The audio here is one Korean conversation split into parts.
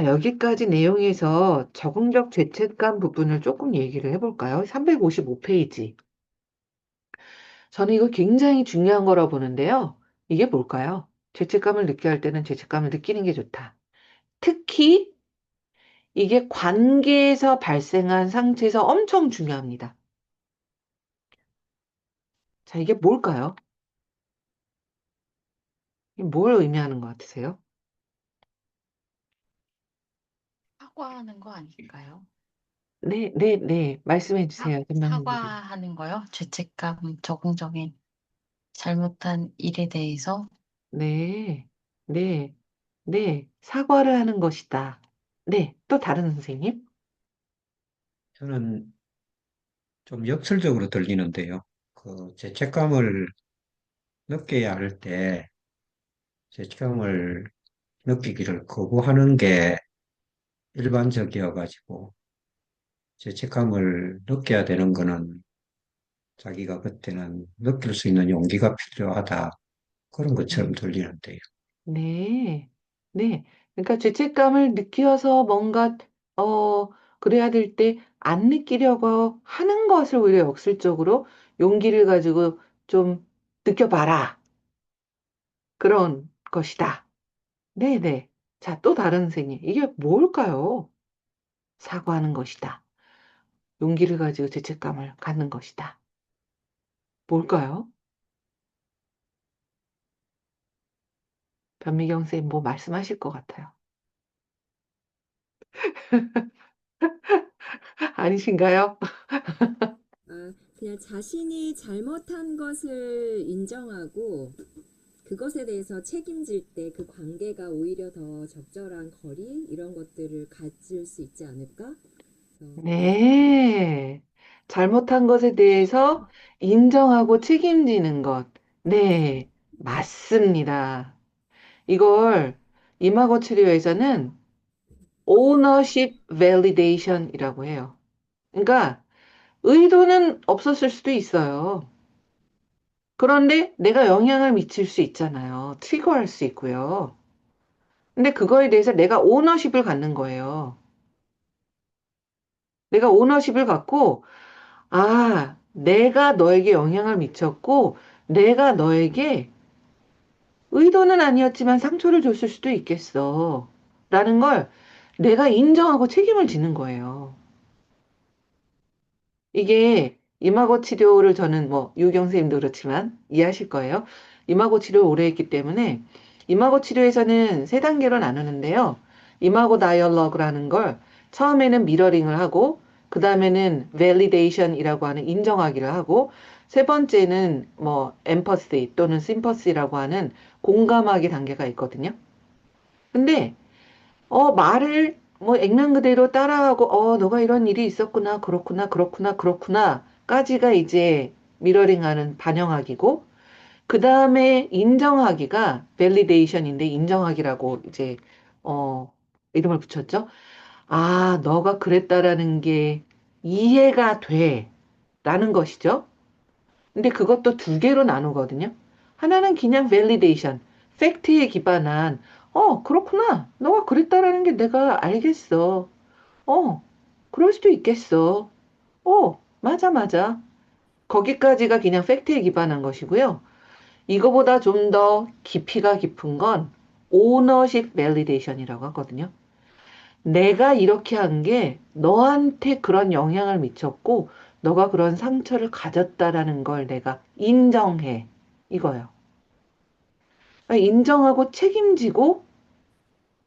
자, 여기까지 내용에서 적응적 죄책감 부분을 조금 얘기를 해볼까요? 355페이지. 저는 이거 굉장히 중요한 거라고 보는데요. 이게 뭘까요? 죄책감을 느껴야 할 때는 죄책감을 느끼는 게 좋다. 특히 이게 관계에서 발생한 상처에서 엄청 중요합니다. 자, 이게 뭘까요? 이게 뭘 의미하는 것 같으세요? 사과하는 거 아닐까요? 네, 네, 네. 말씀해 주세요, 선생님. 사과하는 거요? 죄책감, 적응적인 잘못한 일에 대해서. 네, 네, 네. 사과를 하는 것이다. 네, 또 다른 선생님? 저는 좀 역설적으로 들리는데요. 그 죄책감을 느껴야 할 때 죄책감을 느끼기를 거부하는 게 일반적이어 가지고 죄책감을 느껴야 되는 거는 자기가 그때는 느낄 수 있는 용기가 필요하다. 그런 것처럼 네, 들리는데요. 네, 네. 그러니까 죄책감을 느껴서 뭔가, 어, 그래야 될 때 안 느끼려고 하는 것을 오히려 역설적으로 용기를 가지고 좀 느껴봐라. 그런 것이다. 네네. 자, 또 다른 선생님. 이게 뭘까요? 사과하는 것이다. 용기를 가지고 죄책감을 갖는 것이다. 뭘까요? 변미경 선생님 뭐 말씀하실 것 같아요. 아니신가요? 그냥 자신이 잘못한 것을 인정하고 그것에 대해서 책임질 때 그 관계가 오히려 더 적절한 거리 이런 것들을 가질 수 있지 않을까? 네. 네. 잘못한 것에 대해서 인정하고 책임지는 것. 네. 맞습니다. 이걸 이마고 치료에서는 ownership validation이라고 해요. 그러니까 의도는 없었을 수도 있어요. 그런데 내가 영향을 미칠 수 있잖아요. 트리거할 수 있고요. 근데 그거에 대해서 내가 오너십을 갖는 거예요. 내가 오너십을 갖고, 아, 내가 너에게 영향을 미쳤고, 내가 너에게 의도는 아니었지만 상처를 줬을 수도 있겠어. 라는 걸 내가 인정하고 책임을 지는 거예요. 이게 이마고 치료를 저는 뭐 유경 선생님도 그렇지만 이해하실 거예요. 이마고 치료를 오래 했기 때문에 이마고 치료에서는 세 단계로 나누는데요. 이마고 다이얼로그라는 걸 처음에는 미러링을 하고 그 다음에는 밸리데이션이라고 하는 인정하기를 하고 세 번째는 뭐 엠퍼시 또는 심퍼시라고 하는 공감하기 단계가 있거든요. 근데 말을 뭐 액면 그대로 따라하고, 너가 이런 일이 있었구나, 그렇구나, 그렇구나, 그렇구나까지가 이제 미러링하는 반영하기고, 그 다음에 인정하기가 밸리데이션인데 인정하기라고 이제 어, 이름을 붙였죠. 아, 너가 그랬다라는 게 이해가 돼. 라는 것이죠. 근데 그것도 두 개로 나누거든요. 하나는 그냥 validation, 팩트에 기반한, 그렇구나. 너가 그랬다라는 게 내가 알겠어. 어, 그럴 수도 있겠어. 맞아, 맞아. 거기까지가 그냥 팩트에 기반한 것이고요. 이거보다 좀 더 깊이가 깊은 건 ownership validation이라고 하거든요. 내가 이렇게 한 게 너한테 그런 영향을 미쳤고, 너가 그런 상처를 가졌다라는 걸 내가 인정해. 이거요. 그러니까 인정하고 책임지고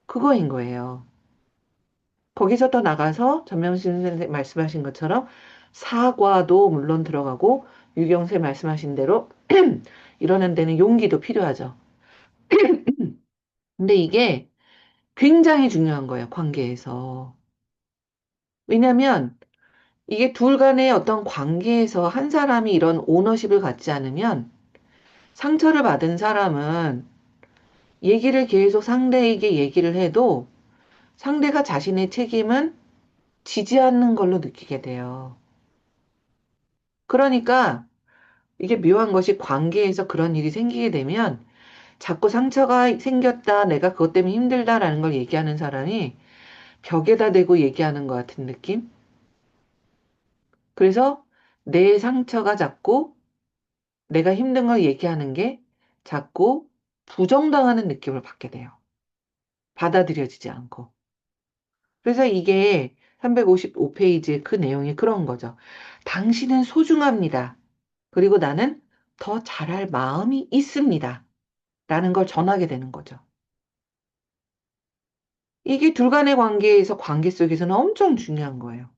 그거인 거예요. 거기서 더 나가서 전명신 선생님 말씀하신 것처럼 사과도 물론 들어가고 유경세 말씀하신 대로 이러는 데는 용기도 필요하죠. 근데 이게 굉장히 중요한 거예요, 관계에서. 왜냐면 이게 둘 간의 어떤 관계에서 한 사람이 이런 오너십을 갖지 않으면 상처를 받은 사람은 얘기를 계속 상대에게 얘기를 해도 상대가 자신의 책임은 지지 않는 걸로 느끼게 돼요. 그러니까 이게 묘한 것이 관계에서 그런 일이 생기게 되면 자꾸 상처가 생겼다, 내가 그것 때문에 힘들다라는 걸 얘기하는 사람이 벽에다 대고 얘기하는 것 같은 느낌? 그래서 내 상처가 자꾸 내가 힘든 걸 얘기하는 게 자꾸 부정당하는 느낌을 받게 돼요. 받아들여지지 않고. 그래서 이게 355페이지의 그 내용이 그런 거죠. 당신은 소중합니다. 그리고 나는 더 잘할 마음이 있습니다. 라는 걸 전하게 되는 거죠. 이게 둘 간의 관계에서 관계 속에서는 엄청 중요한 거예요.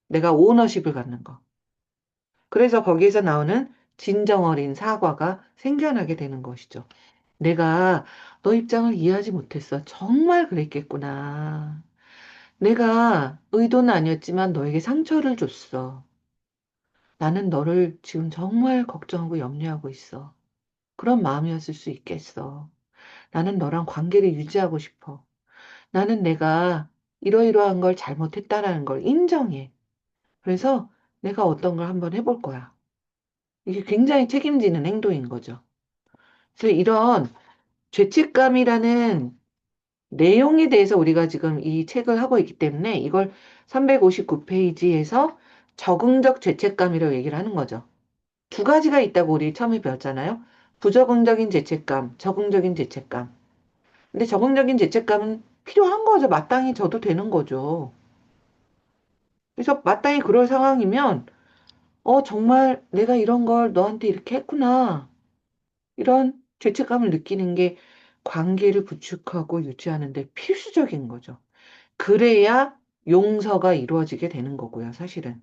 내가 오너십을 갖는 거. 그래서 거기에서 나오는 진정 어린 사과가 생겨나게 되는 것이죠. 내가 너 입장을 이해하지 못했어. 정말 그랬겠구나. 내가 의도는 아니었지만 너에게 상처를 줬어. 나는 너를 지금 정말 걱정하고 염려하고 있어. 그런 마음이었을 수 있겠어. 나는 너랑 관계를 유지하고 싶어. 나는 내가 이러이러한 걸 잘못했다라는 걸 인정해. 그래서 내가 어떤 걸 한번 해볼 거야. 이게 굉장히 책임지는 행동인 거죠. 그래서 이런 죄책감이라는 내용에 대해서 우리가 지금 이 책을 하고 있기 때문에 이걸 359페이지에서 적응적 죄책감이라고 얘기를 하는 거죠. 두 가지가 있다고 우리 처음에 배웠잖아요. 부적응적인 죄책감, 적응적인 죄책감. 근데 적응적인 죄책감은 필요한 거죠. 마땅히 져도 되는 거죠. 그래서 마땅히 그럴 상황이면, 정말 내가 이런 걸 너한테 이렇게 했구나. 이런 죄책감을 느끼는 게 관계를 구축하고 유지하는 데 필수적인 거죠. 그래야 용서가 이루어지게 되는 거고요, 사실은.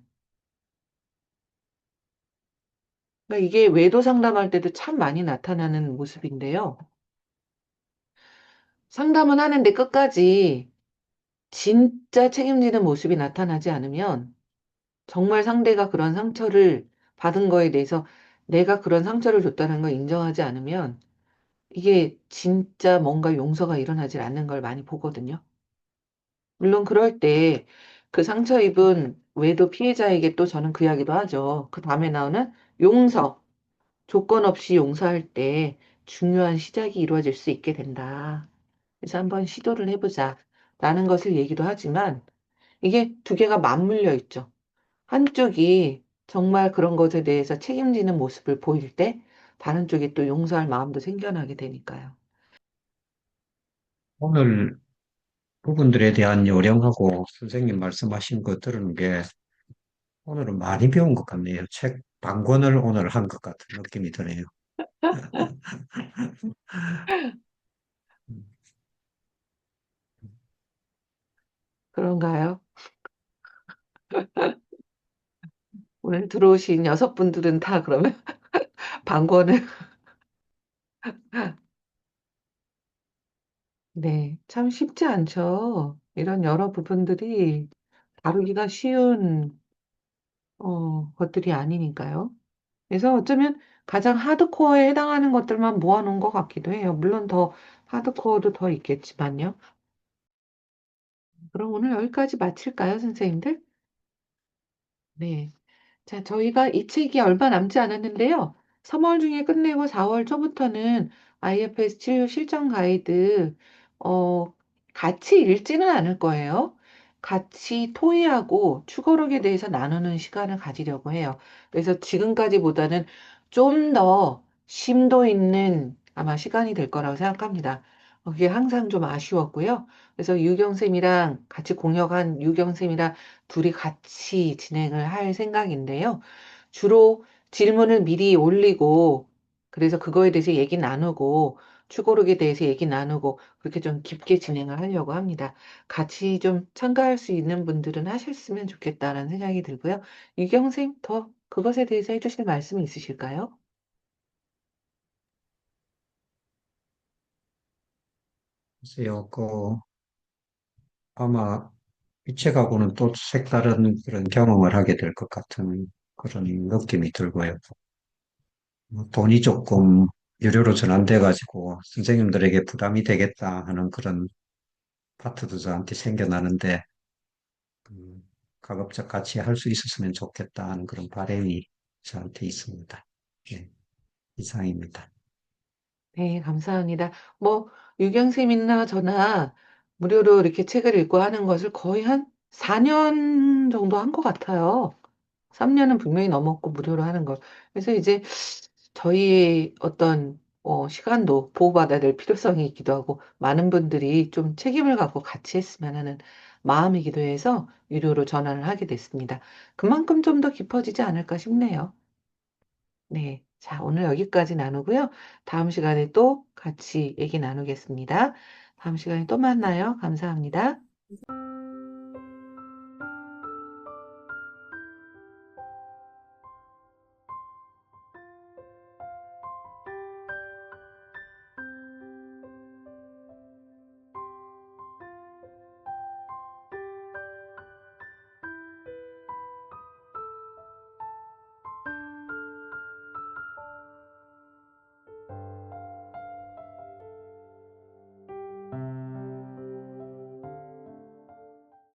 그러니까 이게 외도 상담할 때도 참 많이 나타나는 모습인데요. 상담은 하는데 끝까지 진짜 책임지는 모습이 나타나지 않으면 정말 상대가 그런 상처를 받은 거에 대해서 내가 그런 상처를 줬다는 걸 인정하지 않으면 이게 진짜 뭔가 용서가 일어나질 않는 걸 많이 보거든요. 물론 그럴 때 그 상처 입은 외도 피해자에게 또 저는 그 이야기도 하죠. 그 다음에 나오는 용서, 조건 없이 용서할 때 중요한 시작이 이루어질 수 있게 된다. 그래서 한번 시도를 해보자. 라는 것을 얘기도 하지만 이게 두 개가 맞물려 있죠. 한쪽이 정말 그런 것에 대해서 책임지는 모습을 보일 때 다른 쪽이 또 용서할 마음도 생겨나게 되니까요. 오늘 부분들에 대한 요령하고 선생님 말씀하신 거 들은 게 오늘은 많이 배운 것 같네요. 책 반 권을 오늘 한 것 같은 느낌이 드네요. 그런가요? 오늘 들어오신 6분들은 다 그러면 방권을, 네, 참 쉽지 않죠. 이런 여러 부분들이 다루기가 쉬운, 것들이 아니니까요. 그래서 어쩌면 가장 하드코어에 해당하는 것들만 모아놓은 것 같기도 해요. 물론 더 하드코어도 더 있겠지만요. 그럼 오늘 여기까지 마칠까요, 선생님들? 네. 자, 저희가 이 책이 얼마 남지 않았는데요. 3월 중에 끝내고 4월 초부터는 IFS 치료 실전 가이드, 어, 같이 읽지는 않을 거예요. 같이 토의하고 추가록에 대해서 나누는 시간을 가지려고 해요. 그래서 지금까지보다는 좀 더 심도 있는 아마 시간이 될 거라고 생각합니다. 그게 항상 좀 아쉬웠고요. 그래서 유경쌤이랑 같이 공역한 유경쌤이랑 둘이 같이 진행을 할 생각인데요. 주로 질문을 미리 올리고, 그래서 그거에 대해서 얘기 나누고, 추고록에 대해서 얘기 나누고, 그렇게 좀 깊게 진행을 하려고 합니다. 같이 좀 참가할 수 있는 분들은 하셨으면 좋겠다라는 생각이 들고요. 유경쌤, 더 그것에 대해서 해주실 말씀이 있으실까요? 글쎄요, 아마 이 책하고는 또 색다른 그런 경험을 하게 될 것 같은 그런 느낌이 들고요. 돈이 조금 유료로 전환돼가지고 선생님들에게 부담이 되겠다 하는 그런 파트도 저한테 생겨나는데, 가급적 같이 할 수 있었으면 좋겠다 하는 그런 바람이 저한테 있습니다. 네, 이상입니다. 네, 감사합니다. 뭐, 유경쌤이나 저나 무료로 이렇게 책을 읽고 하는 것을 거의 한 4년 정도 한 것 같아요. 3년은 분명히 넘었고, 무료로 하는 걸. 그래서 이제 저희의 어떤 시간도 보호받아야 될 필요성이 있기도 하고, 많은 분들이 좀 책임을 갖고 같이 했으면 하는 마음이기도 해서 유료로 전환을 하게 됐습니다. 그만큼 좀 더 깊어지지 않을까 싶네요. 네. 자, 오늘 여기까지 나누고요. 다음 시간에 또 같이 얘기 나누겠습니다. 다음 시간에 또 만나요. 감사합니다.